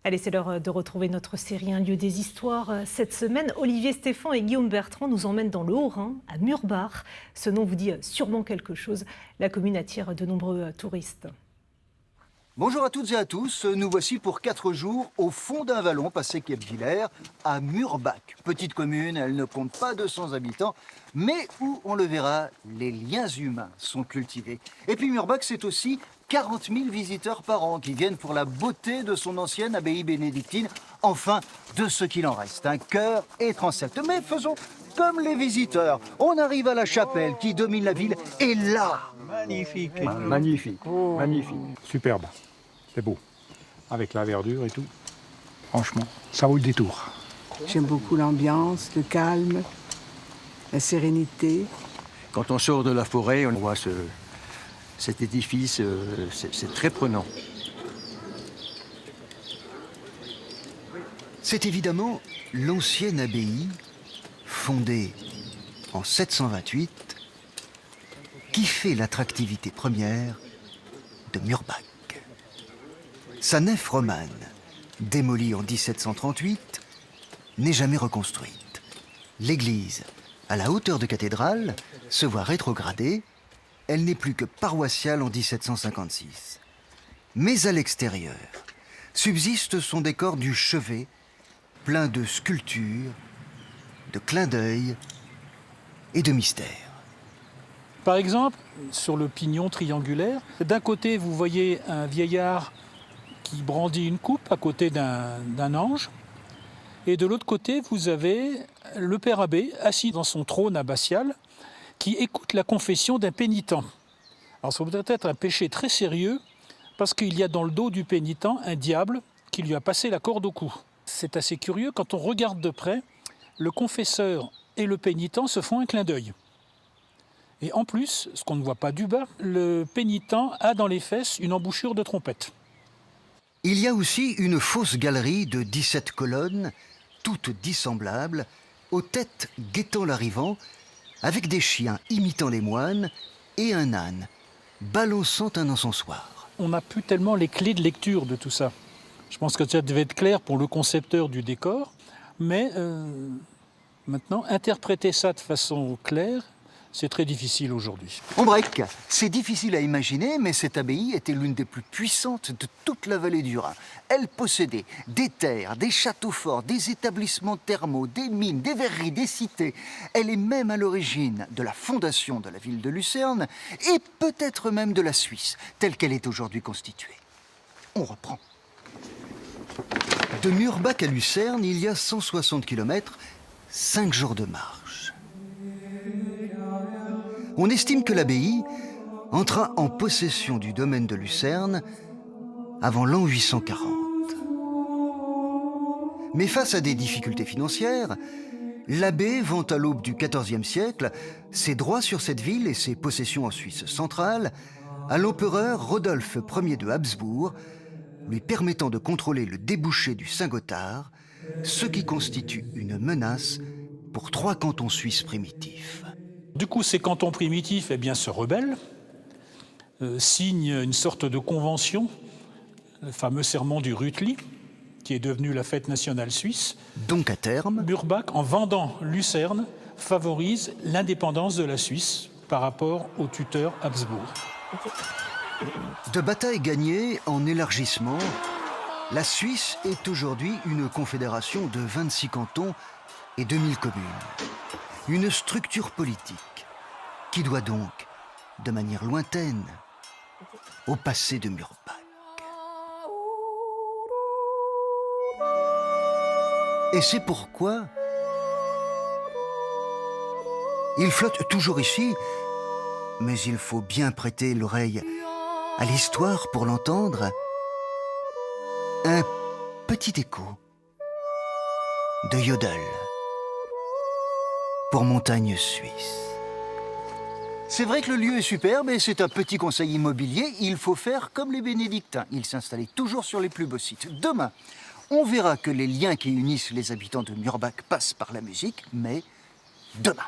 Allez, c'est l'heure de retrouver notre série Un lieu des histoires. Cette semaine, Olivier Stéphan et Guillaume Bertrand nous emmènent dans le Haut-Rhin, à Murbach. Ce nom vous dit sûrement quelque chose. La commune attire de nombreux touristes. Bonjour à toutes et à tous, nous voici pour 4 jours au fond d'un vallon passé Guebwiller, à Murbach. Petite commune, elle ne compte pas 200 habitants, mais où, on le verra, les liens humains sont cultivés. Et puis Murbach, c'est aussi 40 000 visiteurs par an qui viennent pour la beauté de son ancienne abbaye bénédictine, enfin de ce qu'il en reste, un chœur et transept. Mais faisons comme les visiteurs, on arrive à la chapelle qui domine la ville, et là... Magnifique. Magnifique, magnifique. Superbe. C'est beau. Avec la verdure et tout. Franchement, ça vaut le détour. J'aime beaucoup l'ambiance, le calme, la sérénité. Quand on sort de la forêt, on voit cet édifice, c'est très prenant. C'est évidemment l'ancienne abbaye, fondée en 728, qui fait l'attractivité première de Murbach. Sa nef romane, démolie en 1738, n'est jamais reconstruite. L'église, à la hauteur de cathédrale, se voit rétrogradée. Elle n'est plus que paroissiale en 1756. Mais à l'extérieur, subsiste son décor du chevet, plein de sculptures, de clins d'œil et de mystères. Par exemple, sur le pignon triangulaire, d'un côté, vous voyez un vieillard qui brandit une coupe à côté d'un ange. Et de l'autre côté, vous avez le père abbé assis dans son trône abbatial qui écoute la confession d'un pénitent. Alors ça peut être un péché très sérieux parce qu'il y a dans le dos du pénitent un diable qui lui a passé la corde au cou. C'est assez curieux, quand on regarde de près, le confesseur et le pénitent se font un clin d'œil. Et en plus, ce qu'on ne voit pas du bas, le pénitent a dans les fesses une embouchure de trompette. Il y a aussi une fausse galerie de 17 colonnes, toutes dissemblables, aux têtes guettant l'arrivant, avec des chiens imitant les moines et un âne balançant un encensoir. On n'a plus tellement les clés de lecture de tout ça. Je pense que ça devait être clair pour le concepteur du décor, mais maintenant, interpréter ça de façon claire, c'est très difficile aujourd'hui. En bref, c'est difficile à imaginer, mais cette abbaye était l'une des plus puissantes de toute la vallée du Rhin. Elle possédait des terres, des châteaux forts, des établissements thermaux, des mines, des verreries, des cités. Elle est même à l'origine de la fondation de la ville de Lucerne et peut-être même de la Suisse, telle qu'elle est aujourd'hui constituée. On reprend. De Murbach à Lucerne, il y a 160 km, 5 jours de marche. On estime que l'abbaye entra en possession du domaine de Lucerne avant l'an 840. Mais face à des difficultés financières, l'abbé vend à l'aube du XIVe siècle ses droits sur cette ville et ses possessions en Suisse centrale à l'empereur Rodolphe Ier de Habsbourg, lui permettant de contrôler le débouché du Saint-Gothard, ce qui constitue une menace pour 3 cantons suisses primitifs. Du coup, ces cantons primitifs se rebellent, signent une sorte de convention, le fameux serment du Rütli, qui est devenu la fête nationale suisse. Donc à terme, Murbach, en vendant Lucerne, favorise l'indépendance de la Suisse par rapport au tuteur Habsbourg. De bataille gagnée en élargissement, la Suisse est aujourd'hui une confédération de 26 cantons et 2000 communes. Une structure politique qui doit donc, de manière lointaine, au passé de Murbach. Et c'est pourquoi il flotte toujours ici, mais il faut bien prêter l'oreille à l'histoire pour l'entendre, un petit écho de Yodel pour Montagne Suisse. C'est vrai que le lieu est superbe et c'est un petit conseil immobilier. Il faut faire comme les bénédictins. Ils s'installaient toujours sur les plus beaux sites. Demain, on verra que les liens qui unissent les habitants de Murbach passent par la musique, mais demain.